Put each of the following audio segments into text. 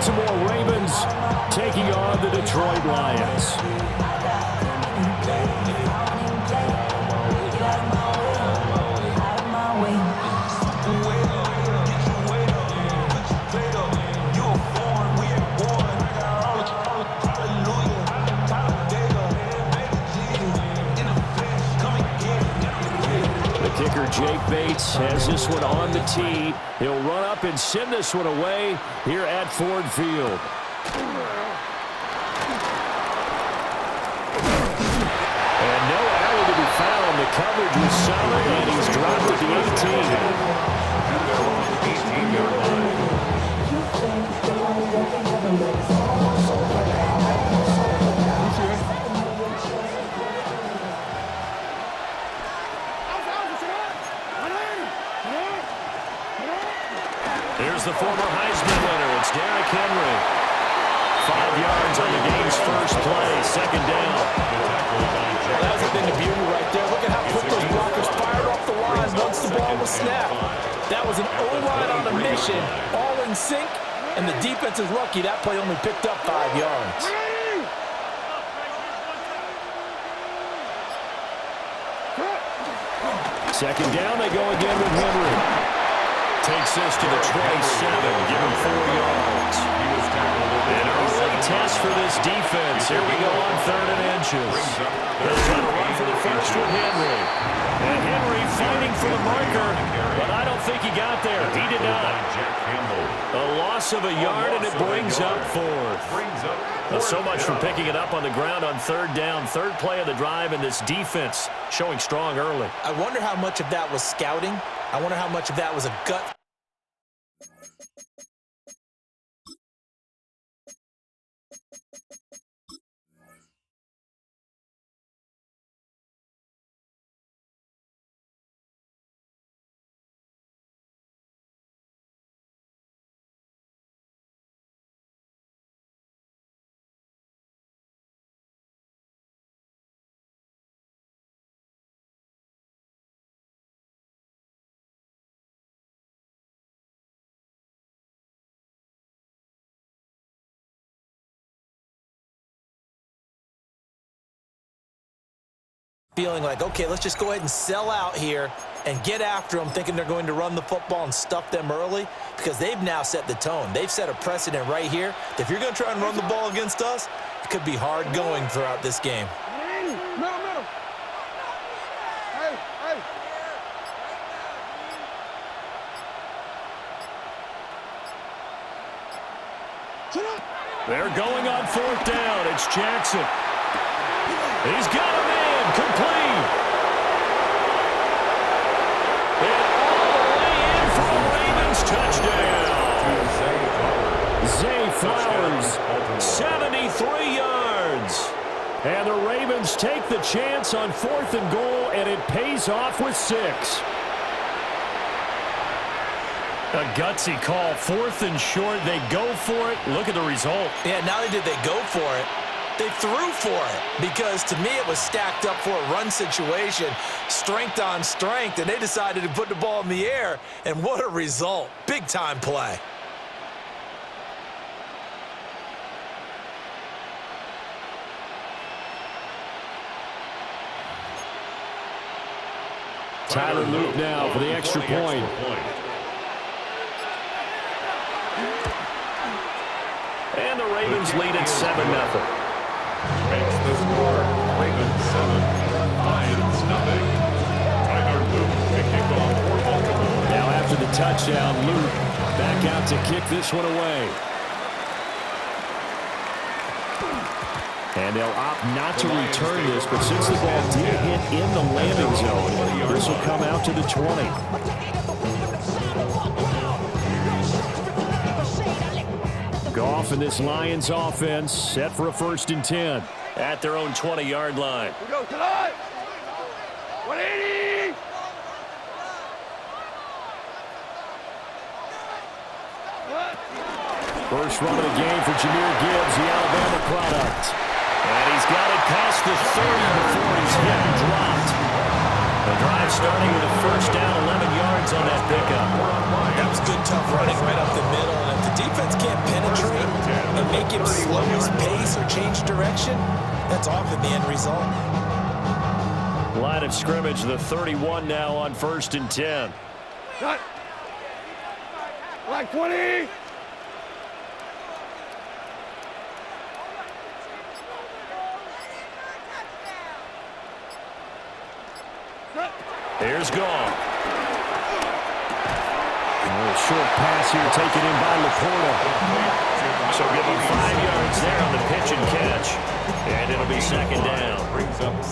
Baltimore Ravens taking on the Detroit Lions. Kicker Jake Bates has this one on the tee. He'll run up and send this one away here at Ford Field. And no alley to be found. The coverage was solid, and he's dropped at the 18. Here's the former Heisman winner. It's Derrick Henry. 5 yards on the game's first play. Second down. Well, that's the thing to beauty right there. Look at how quick those blockers fired off the line once the ball was snapped. That was an O-line on a mission, all in sync, and the defense is lucky that play only picked up 5 yards. Second down, they go again with Henry. Takes this to the 27, give him 4 yards. An early test for this defense. Here we go on 3rd and inches. They're trying to run for the first with Henry. And Henry fighting for the marker, but I don't think he got there. He did not. A loss of a yard, and it brings up 4th. Well, so much for picking it up on the ground on 3rd down. 3rd play of the drive, and this defense showing strong early. I wonder how much of that was scouting. I wonder how much of that was a gut. Feeling like, okay, let's just go ahead and sell out here and get after them, thinking they're going to run the football and stuff them early, because they've now set the tone. They've set a precedent right here. If you're going to try and run the ball against us, it could be hard going throughout this game. They're going on 4th down. It's Jackson. He's got him in. Complete. And all the way in for a Ravens touchdown. Zay Flowers, 73 yards. And the Ravens take the chance on 4th and goal, and it pays off with 6. A gutsy call, 4th and short. They go for it. Look at the result. Yeah, not only did they go for it, they threw for it, because to me it was stacked up for a run situation, strength on strength, and they decided to put the ball in the air, and what a result. Big-time play. Tyler Luke now for the extra point. And the Ravens lead at 7-0. Makes the score. Ravens 7, Lions nothing. Tyler Luke to kick off for Baltimore. Now after the touchdown, Luke back out to kick this one away. And they'll opt not to return this, but since the ball did hit in the landing zone, this will come out to the 20. Goff and this Lions offense set for a 1st and 10 at their own 20-yard line. We go tonight. 180. First run of the game for Jahmyr Gibbs, the Alabama product. And he's got it past the 30 before he's hit and dropped. The drive starting with a 1st down, 11 yards on that pickup. That was good, tough running right up the middle. And if the defense can't penetrate, make him slow his pace or change direction, that's often the end result. Line of scrimmage, the 31 now on 1st and 10. Cut. Like 20. Here's Gone. A short pass here taken in by Laporta. So give him 5 yards there on the pitch and catch. And it'll be 2nd down.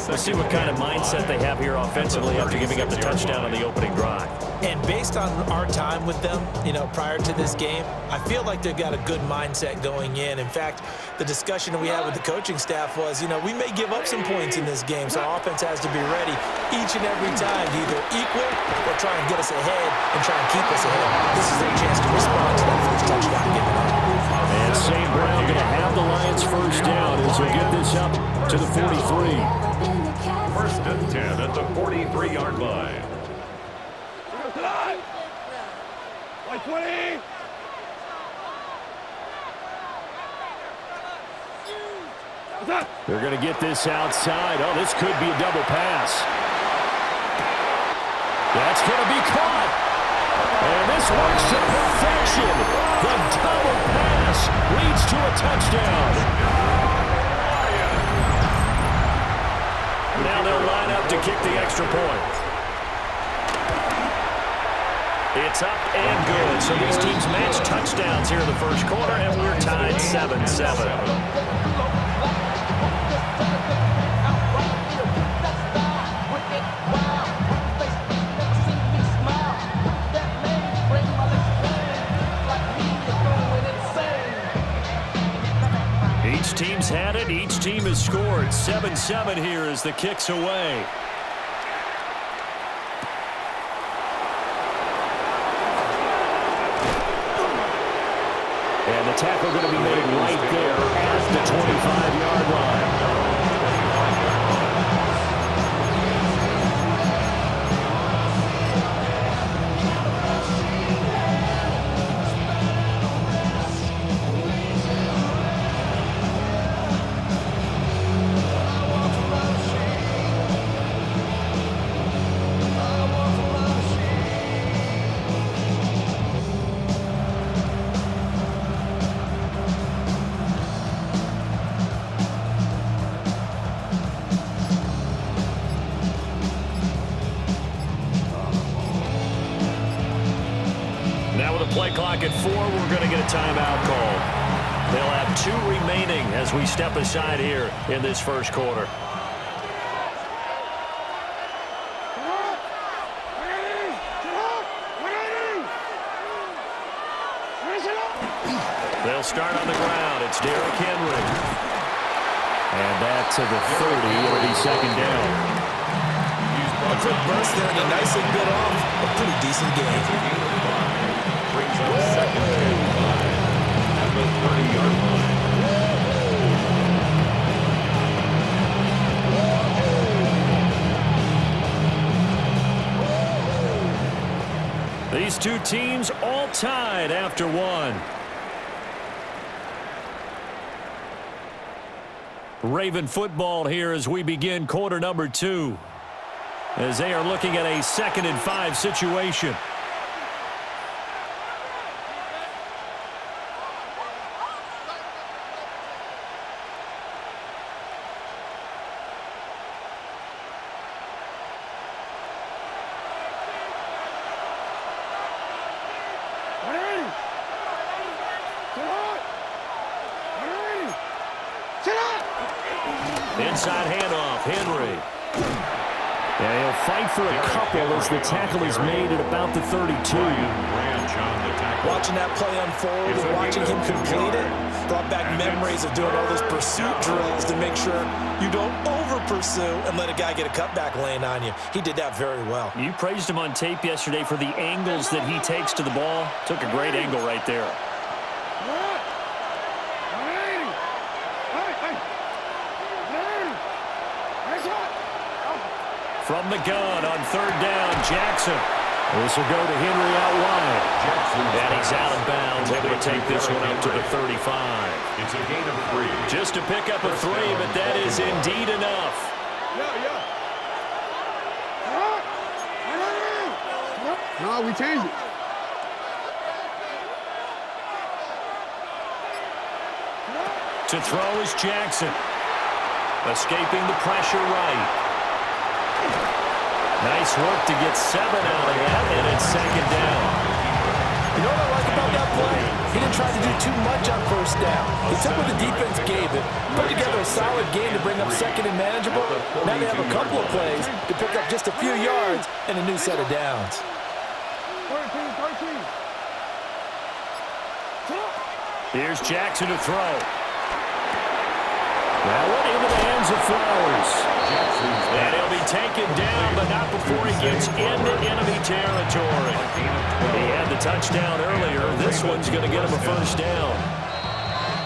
Let's see what kind of mindset they have here offensively after giving up the touchdown on the opening drive. And based on our time with them, prior to this game, I feel like they've got a good mindset going in. In fact, the discussion we had with the coaching staff was, we may give up some points in this game, so our offense has to be ready each and every time to either equal or try and get us ahead and try and keep us ahead. This is their chance to respond to that first touchdown given up. And St. Brown going to have the Lions first down as they get this up to the 43. 1st and 10 at the 43-yard line. Like 20. They're going to get this outside. Oh, this could be a double pass. That's going to be caught. And this works to perfection. The double pass leads to a touchdown. Now they'll line up to kick the extra point. It's up and good. So these teams match touchdowns here in the first quarter, and we're tied 7-7. Each team's had it. Each team has scored. 7-7 here as the kick's away. And the tackle going to be made right there at the 25-yard line. Play clock at 4. We're going to get a timeout call. They'll have 2 remaining as we step aside here in this first quarter. They'll start on the ground. It's Derrick Henry. And that to the 30. It'll be 2nd down. A quick burst there and a nicely bit off. A pretty decent game. Brings up 2nd and 5 at the 30-yard line. These two teams all tied after 1. Raven football here as we begin quarter number 2. As they are looking at a 2nd and 5 situation. Inside handoff, Henry. And he'll fight for a couple as the tackle is made at about the 32. Watching that play unfold and watching him complete it brought back memories of doing all those pursuit drills to make sure you don't over-pursue and let a guy get a cutback lane on you. He did that very well. You praised him on tape yesterday for the angles that he takes to the ball. Took a great angle right there. From the gun on 3rd down, Jackson. This will go to Henry out wide. And he's out of bounds, able to take this one up to the 35. It's a gain of 3. Just to pick up a 3, but that is indeed enough. No, we changed it. To throw is Jackson. Escaping the pressure right. Nice work to get 7 out of that, and it's second down. You know what I like about that play? He didn't try to do too much on first down. He took what the defense gave him, put together a solid game to bring up second and manageable. Now they have a couple of plays to pick up just a few yards and a new set of downs. 13. Here's Jackson to throw. That one into the hands of Flowers. And he'll be taken down, but not before he gets into enemy territory. He had the touchdown earlier. This one's going to get him a first down.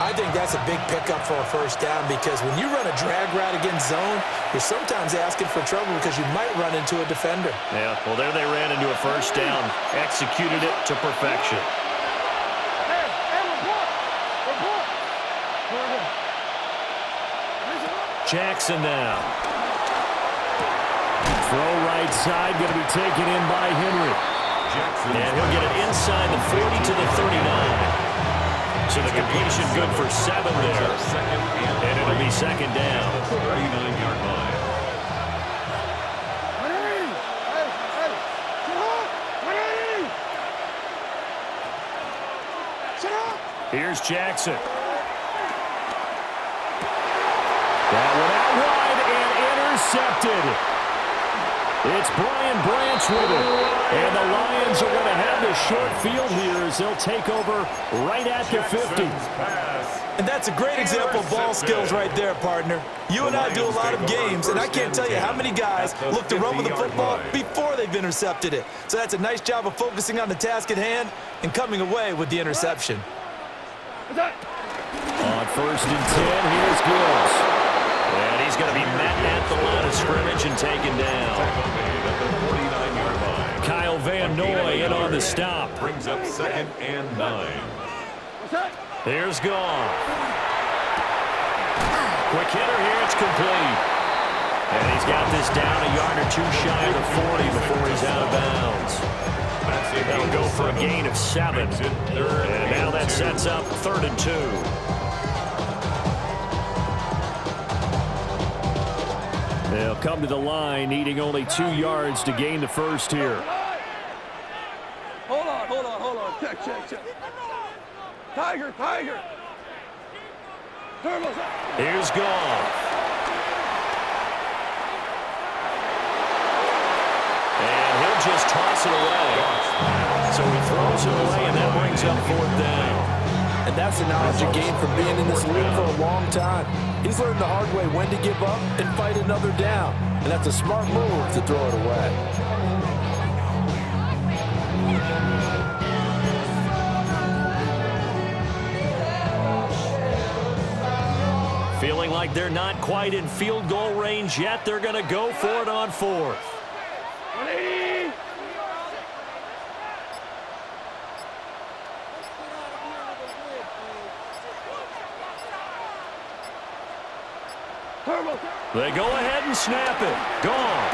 I think that's a big pickup for a first down because when you run a drag route against zone, you're sometimes asking for trouble because you might run into a defender. Yeah, well, there they ran into a first down. Executed it to perfection. Jackson now. Throw right side, going to be taken in by Henry. And he'll get it inside the 40 to the 39. So the completion good for 7 there. And it'll be second down. 39-yard line. Here's Jackson. That one out wide and intercepted. It's Brian Branch with it. And the Lions are going to have the short field here as they'll take over right at the 50. And that's a great example of ball skills right there, partner. You and I do a lot of games, and I can't tell you how many guys look to run with the football before they've intercepted it. So that's a nice job of focusing on the task at hand and coming away with the interception. On first and 10, here's Gibbs. And he's going to be met at the line of scrimmage and taken down. Kyle Van Noy in on the stop. Brings up 2nd and 9. Here's Goff. Quick hitter here, it's complete. And he's got this down a yard or 2 shy of the 40 before he's out of bounds. That'll go for a gain of 7. And now that sets up 3rd and 2. They'll come to the line, needing only 2 yards to gain the first here. Hold on. Check. Tiger. Here's Goff. And he'll just toss it away. So he throws it away, and that brings up 4th down. And that's the knowledge you gain from being in this league for a long time. He's learned the hard way when to give up and fight another down. And that's a smart move to throw it away. Feeling like they're not quite in field goal range yet. They're going to go for it on 4th. They go ahead and snap it. Goff.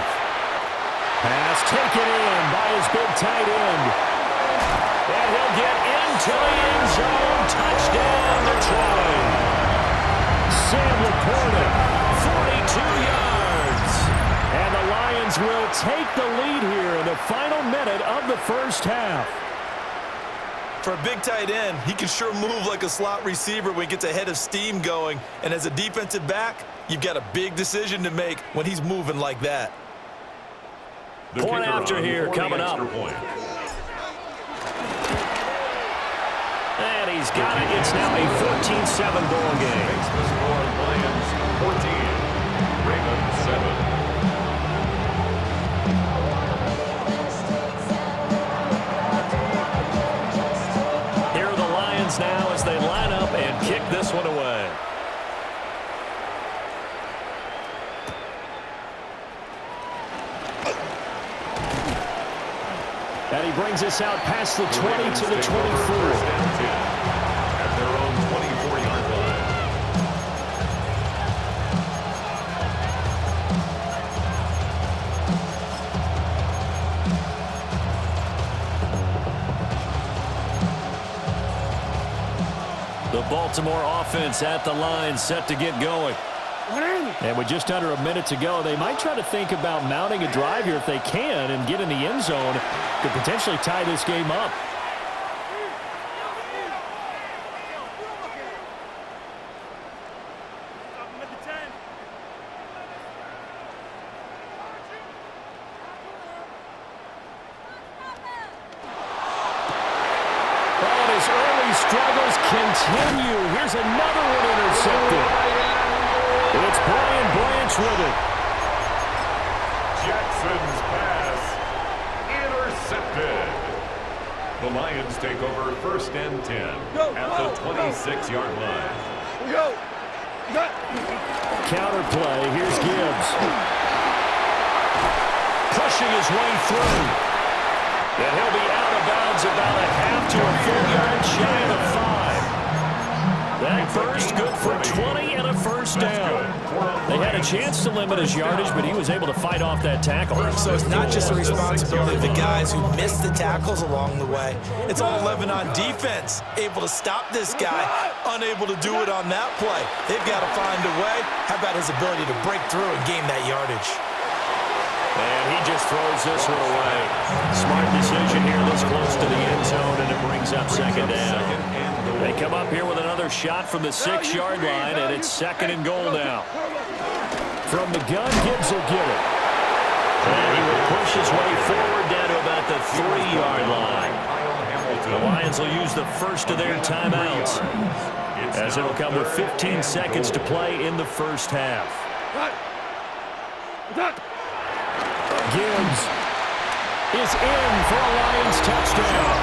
Pass taken in by his big tight end. And he'll get into the end zone. Touchdown, Detroit. Sam Laporta, 42 yards. And the Lions will take the lead here in the final minute of the first half. For a big tight end, he can sure move like a slot receiver when he gets a head of steam going. And as a defensive back, you've got a big decision to make when he's moving like that. Point after here coming up. And he's got it. It's now a 14-7 ball game. Makes the score Lions 14, Ravens 7. Now as they line up and kick this one away. And he brings us out past the 20 to the 24. At their own 24-yard line. The Baltimore offense at the line, set to get going. And with just under a minute to go, they might try to think about mounting a drive here if they can and get in the end zone. Could potentially tie this game up. Struggles continue. Here's another one intercepted. It's Brian Branch with it. Jackson's pass intercepted. The Lions take over 1st and 10 at the 26-yard line. Go. Counter play. Here's Gibbs. Pushing his way through. And he'll be out of bounds about a half to a full yard shy of the 5. That burst good for 20 and a first down. They had a chance to limit his yardage, but he was able to fight off that tackle. So it's not just the responsibility of the guys who missed the tackles along the way. It's all 11 on defense, able to stop this guy, unable to do it on that play. They've got to find a way. How about his ability to break through and gain that yardage? And he just throws this one away. Smart decision here this close to the end zone, and it brings up second down. They come up here with another shot from the 6-yard line, and it's 2nd and goal now. From the gun, Gibbs will get it. And he will push his way forward down to about the 3-yard line. The Lions will use the first of their timeouts, as it'll come with 15 seconds to play in the first half. Gibbs is in for a Lions touchdown.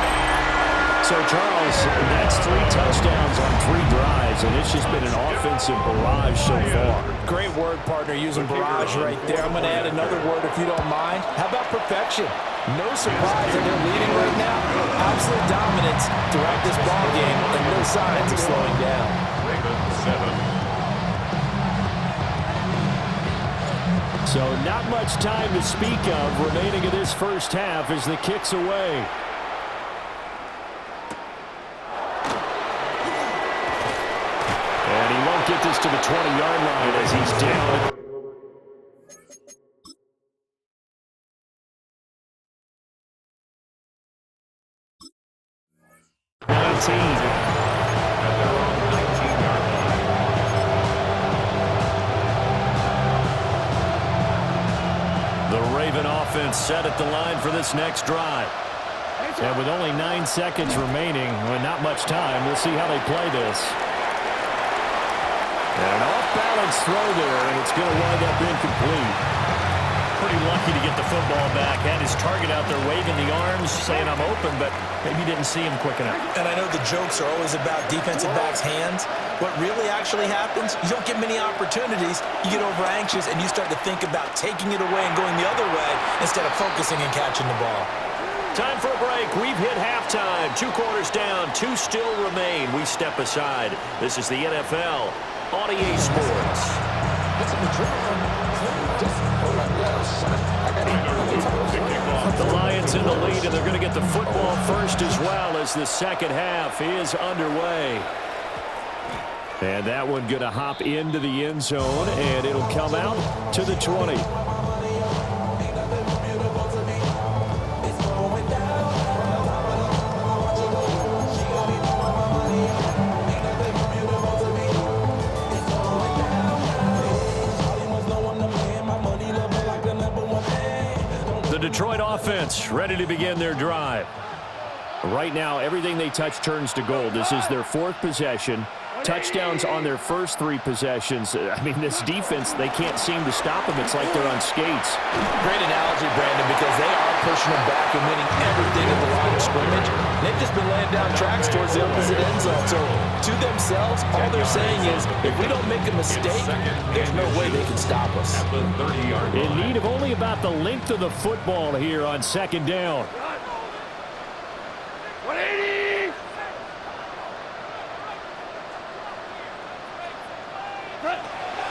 So, Charles, that's 3 touchdowns on 3 drives, and it's just been an offensive barrage so far. Great word, partner, using barrage right there. I'm going to add another word if you don't mind. How about perfection? No surprise that they're leading right now. Absolute dominance throughout this ball game, and no signs of slowing down. Ravens 7. So not much time to speak of remaining in this first half as the kick's away. And he won't get this to the 20-yard line as he's down. Set at the line for this next drive. And with only 9 seconds remaining, well, not much time, we'll see how they play this. And an off-balance throw there, and it's going to wind up incomplete. Pretty lucky to get the football back. Had his target out there waving the arms, saying I'm open, but maybe didn't see him quick enough. And I know the jokes are always about defensive backs' hands. What really actually happens, you don't get many opportunities, you get over anxious, and you start to think about taking it away and going the other way instead of focusing and catching the ball. Time for a break. We've hit halftime. 2 quarters down, 2 still remain. We step aside. This is the NFL on EA Sports. The Lions in the lead, and they're going to get the football first as well as the second half is underway. And that one going to hop into the end zone, and it'll come out to the 20. The Detroit offense ready to begin their drive. Right now, everything they touch turns to gold. This is their 4th possession. Touchdowns on their first 3 possessions. I mean, this defense, they can't seem to stop them. It's like they're on skates. Great analogy, Brandon, because they are pushing them back and winning everything at the line of scrimmage. They've just been laying down tracks towards the opposite end zone. So, to themselves, all they're saying is, if we don't make a mistake, there's no way they can stop us. In need of only about the length of the football here on 2nd down. 180!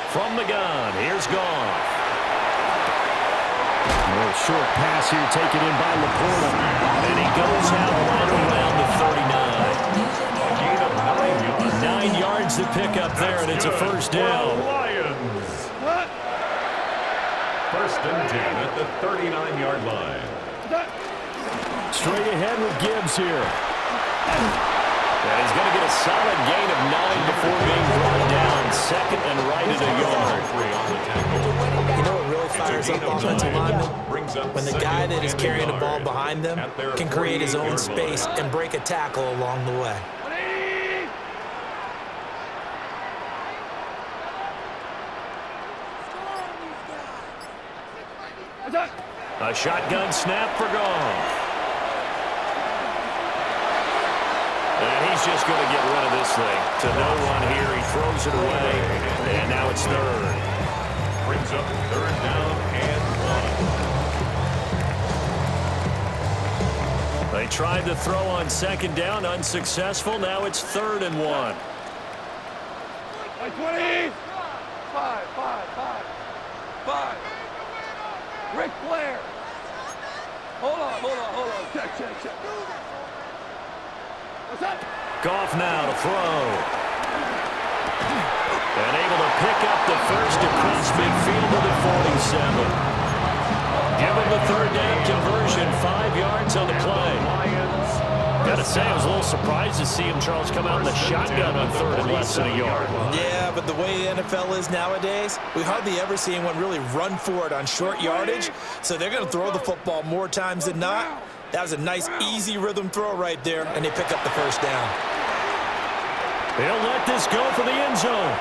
From the gun, here's Goff. A little short pass here taken in by Laporta. And he goes out right around the 39. A gain of 9 yards. yards to pick up there, and it's a first down. Lions. First and 10 at the 39-yard line. Straight ahead with Gibbs here. And he's going to get a solid gain of 9 before being brought down. Second and right at a yard. You know what really fires up offensive linemen? When the guy that is carrying the ball behind them can create his own space and break a tackle along the way. A shotgun snap for Goff. And he's just going to get rid of this thing. To no one here. He throws it away. And now it's third. Brings up third down and 1. They tried to throw on second down. Unsuccessful. Now it's 3rd and 1. 20. 5. Ric Flair. Hold on. Check. What's that? Goff now to throw. And able to pick up the first across midfield to the 47. Give him the third down conversion, 5 yards on the play. Got to say, I was a little surprised to see him, Charles, come out in the shotgun on 3rd and less than a yard. Yeah, but the way the NFL is nowadays, we hardly ever see anyone really run for it on short yardage, so they're going to throw the football more times than not. That was a nice, easy rhythm throw right there, and they pick up the first down. They'll let this go for the end zone.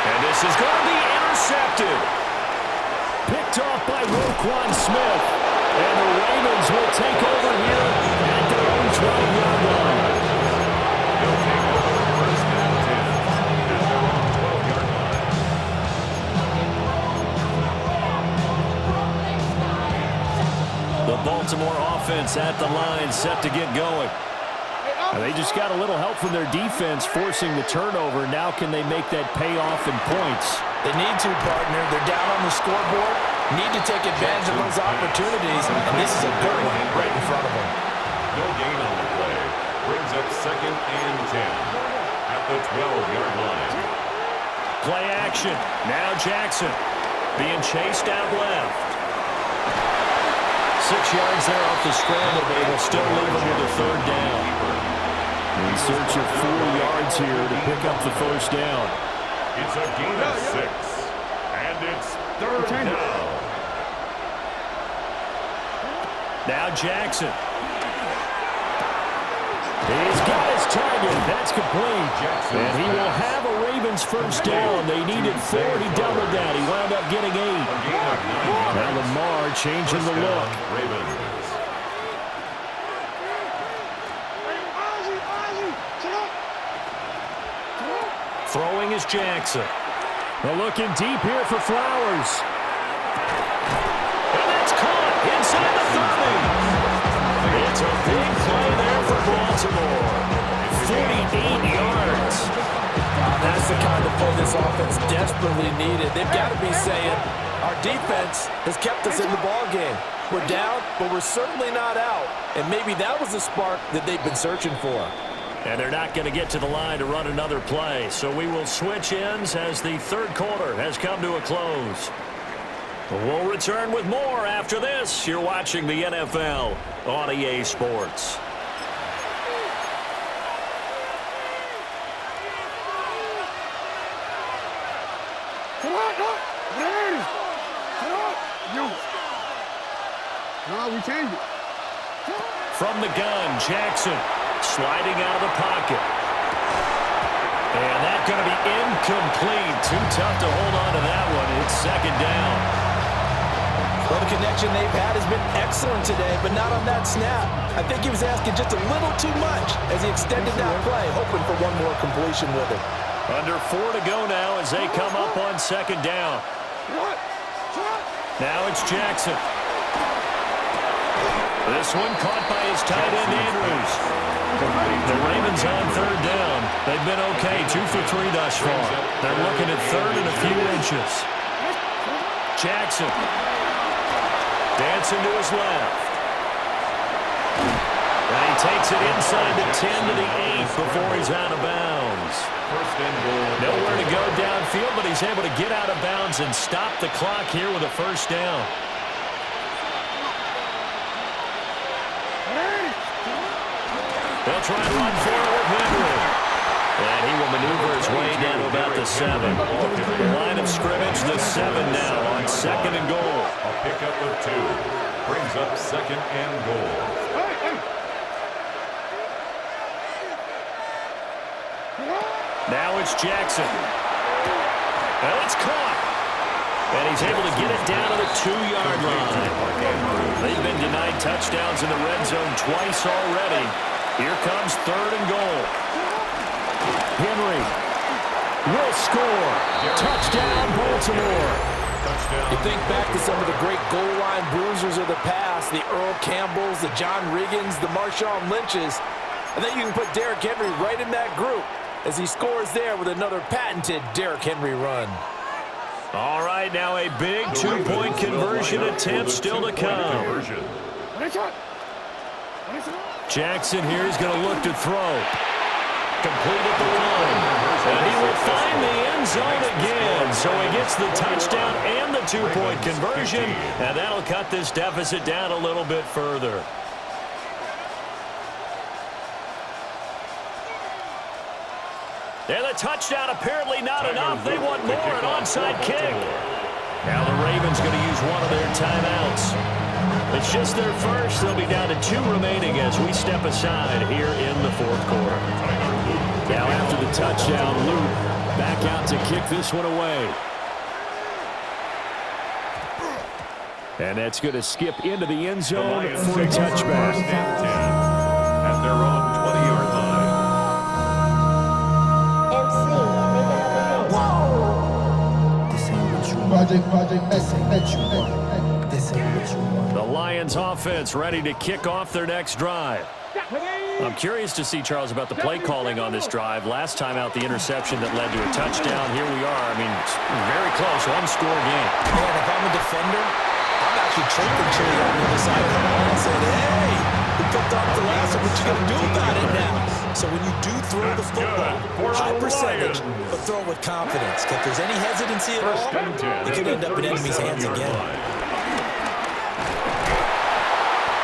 And this is going to be intercepted. Picked off by Roquan Smith. And the Ravens will take over here at their own 12-yard line. They'll take over first and 10 at their own 12-yard line. The Baltimore offense at the line, set to get going. They just got a little help from their defense forcing the turnover. Now can they make that pay off in points? They need to, partner. They're down on the scoreboard. Need to take advantage of those opportunities, and this is a good one right in front of them. No gain on the play. Brings up second and 10 at the 12-yard line. Play action. Now Jackson being chased out left. 6 yards there off the scramble, but it will still leave him with a third down. In search of 4 yards here to pick up the first down. It's a gain of 6, and it's third down. Now Jackson. He's got his target. That's complete. And he will have a Ravens first down. They needed 4. He doubled that. He wound up getting 8. Now Lamar changing the look. Ravens. Throwing is Jackson. Well, looking deep here for Flowers. And that's caught inside the 30. It's a big play there for Baltimore. 48 yards. That's the kind of play this offense desperately needed. They've got to be saying, our defense has kept us in the ballgame. We're down, but we're certainly not out. And maybe that was the spark that they've been searching for. And they're not going to get to the line to run another play. So we will switch ends as the third quarter has come to a close. We'll return with more after this. You're watching the NFL on EA Sports. No, we changed it. From the gun, Jackson sliding out of the pocket. And that's going to be incomplete. Too tough to hold on to that one. It's second down. Well, the connection they've had has been excellent today, but not on that snap. I think he was asking just a little too much as he extended that play, hoping for one more completion with it. Under 4 to go now as they come up on second down. Now it's Jackson. This one caught by his tight end, Andrews. The Ravens on third down. They've been okay, 2 for 3 thus far. They're looking at third and a few inches. Jackson dancing to his left. And he takes it inside the 10 to the 8 before he's out of bounds. first and goal. Nowhere to go downfield, but he's able to get out of bounds and stop the clock here with a first down. They'll try and run for it with Henry. And he will maneuver his way down to about the 7. The line of scrimmage, the 7 now on second and goal. A pickup of 2. Brings up second and goal. Now it's Jackson. And it's caught. And he's able to get it down to the 2-yard line. They've been denied touchdowns in the red zone twice already. Here comes third and goal. Henry will score. Touchdown, Baltimore. You think back to some of the great goal line bruisers of the past, the Earl Campbells, the John Riggins, the Marshawn Lynches. I think you can put Derrick Henry right in that group as he scores there with another patented Derrick Henry run. All right, now a big 2-point conversion attempt still to come. Jackson here is going to look to throw. Complete at the line. And he will find the end zone again. So he gets the touchdown and the 2-point conversion. And that'll cut this deficit down a little bit further. And the touchdown apparently not enough. They want more, an onside kick. Now the Ravens going to use one of their timeouts. It's just their first. They'll be down to 2 remaining as we step aside here in the fourth quarter. Now after the touchdown, Luke back out to kick this one away. And that's going to skip into the end zone for a touchback. First and 10 at their own 20-yard line. The Lions offense ready to kick off their next drive. I'm curious to see, Charles, about the play calling on this drive. Last time out, the interception that led to a touchdown. Here we are. I mean, very close, one-score game. Man, if I'm a defender, I'm actually tripping Chili on the other side of the ball and saying, hey, we picked off the last one. What you going to do about it now? So when you do throw the football, high percentage, but throw it with confidence. If there's any hesitancy at all, it could end up in enemy's hands again.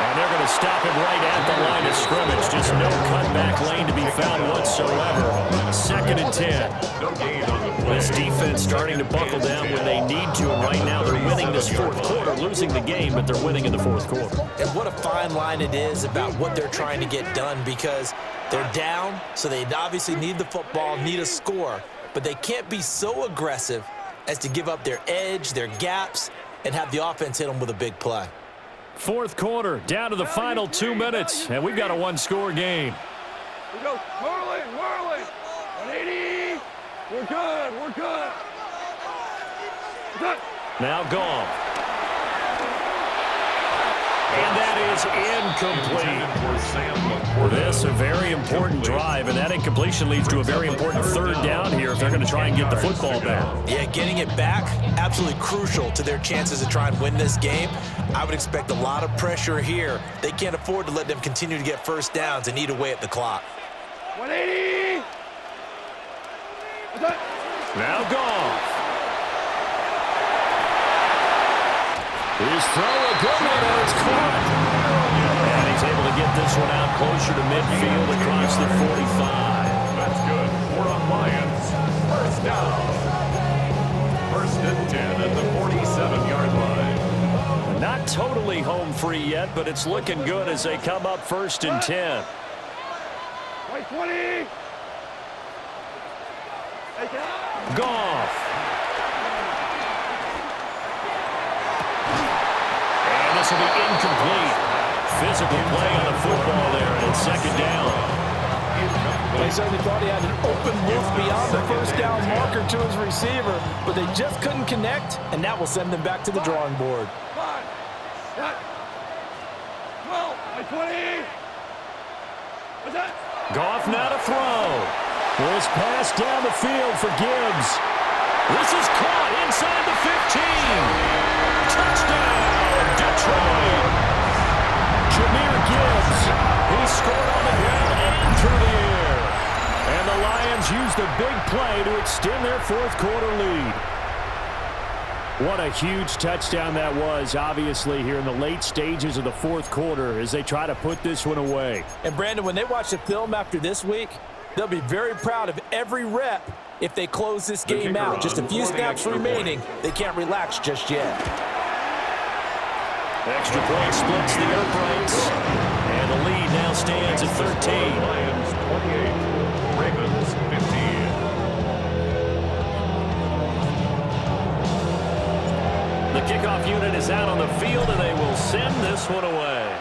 And they're going to stop him right at the line of scrimmage. Just no cutback lane to be found whatsoever. Second and 10. No gain on the play. This defense starting to buckle down when they need to, and right now they're winning this fourth quarter, losing the game, but they're winning in the fourth quarter. And what a fine line it is about what they're trying to get done, because they're down, so they obviously need the football, need a score, but they can't be so aggressive as to give up their edge, their gaps, and have the offense hit them with a big play. Fourth quarter, down to the final 2 minutes, and we've got a one-score game. We go. Whirling. 180. We're good. Good. Now Goff. And that is incomplete. This a very important drive, and that incompletion leads to a very important third down here if they're going to try and get the football back. Yeah, getting it back, absolutely crucial to their chances to try and win this game. I would expect a lot of pressure here. They can't afford to let them continue to get first downs and eat away at the clock. 180. Now Goff. His throw a good one, and it's caught. And he's able to get this one out closer to midfield across the 45. That's good. We're on Lions. First down. First and 10 at the 47-yard line. Not totally home free yet, but it's looking good as they come up first and 10. Right 20. Goff. And this will be incomplete. Physical play on the football there, and it's second down. They certainly thought he had an open look beyond the first down marker to his receiver, but they just couldn't connect, and that will send them back to the drawing board. 5. 12. Right 20. What's that? Goff now to throw. This pass down the field for Gibbs. This is caught inside the 15. Touchdown, Detroit. Jahmyr Gibbs. He scored on the ground and through the air. And And the Lions use the big play to extend their fourth quarter lead. What a huge touchdown that was, obviously, here in the late stages of the fourth quarter as they try to put this one away. And, Brandon, when they watch the film after this week, they'll be very proud of every rep if they close this game out. Just a few snaps remaining. They can't relax just yet. Extra point splits the uprights. And the lead now stands at 13. Lions 28, Ravens 15. The kickoff unit is out on the field, and they will send this one away.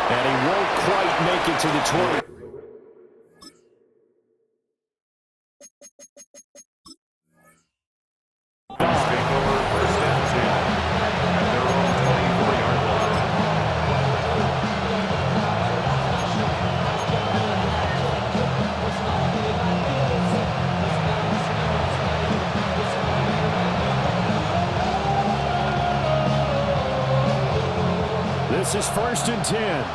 And he won't quite make it to the 20. Take over first and 10 at their own 24-yard line. This is first and 10.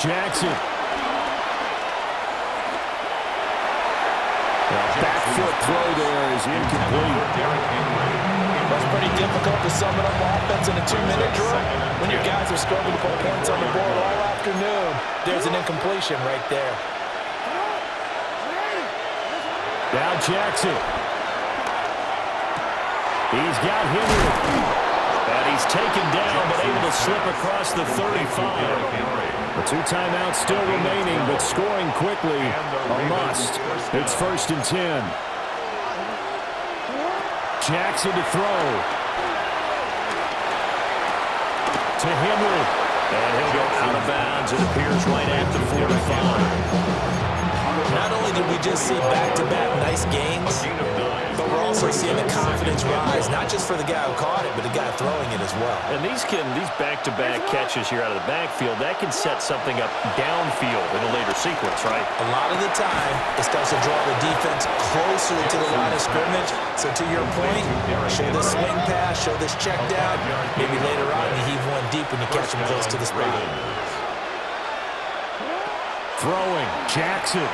Jackson. Back foot throw there is incomplete. That's pretty difficult to sum it up offense in a 2-minute drill. When your guys are struggling to put points on the board all afternoon, there's an incompletion right there. Now Jackson. He's got Henry. And he's taken down, but able to slip across the 35. The 2 timeouts still remaining, but scoring quickly a must. It's first and 10. Jackson to throw. To Henry. And he'll go out of bounds. It appears right at the 45. Not only did we just see back-to-back nice gains, but we're also seeing the confidence rise, not just for the guy who caught it, but the guy throwing it as well. And these back-to-back catches here out of the backfield, that can set something up downfield in a later sequence, right? A lot of the time, it starts to draw the defense closer to the line of scrimmage. So to your point, show this swing pass, show this check down. Maybe later on you heave one deep when you catch him close to the spot. Throwing. Jackson.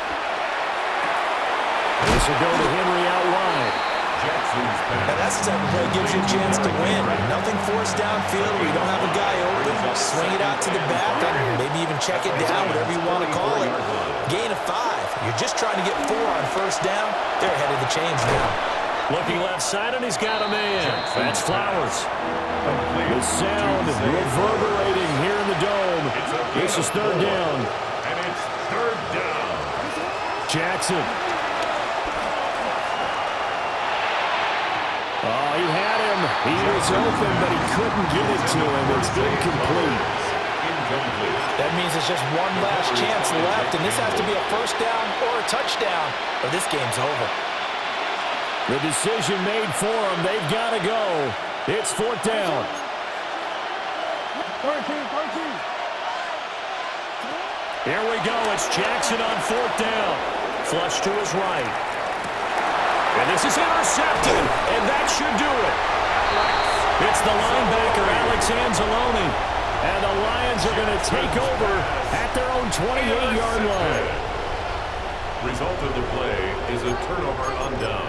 This will go to Henry out wide. And that's the type of play that gives you a chance to win. Nothing forced downfield where you don't have a guy open. Swing it out to the back and maybe even check it down, whatever you want to call it. Gain of 5. You're just trying to get 4 on first down. They're ahead of the chains now. Looking left side, and he's got a man. That's Flowers. The sound reverberating here in the dome. This is third down. And it's third down. Jackson. Oh, he had him. He was open, but he couldn't get it to him. It's incomplete. That means it's just one last chance left, and this has to be a first down or a touchdown, or this game's over. The decision made for them. They've got to go. It's fourth down. 13. Here we go. It's Jackson on fourth down. Flush to his right. And this is intercepted, and that should do it. It's the linebacker, Alex Anzalone. And the Lions are going to take over at their own 28-yard line. Result of the play is a turnover on down.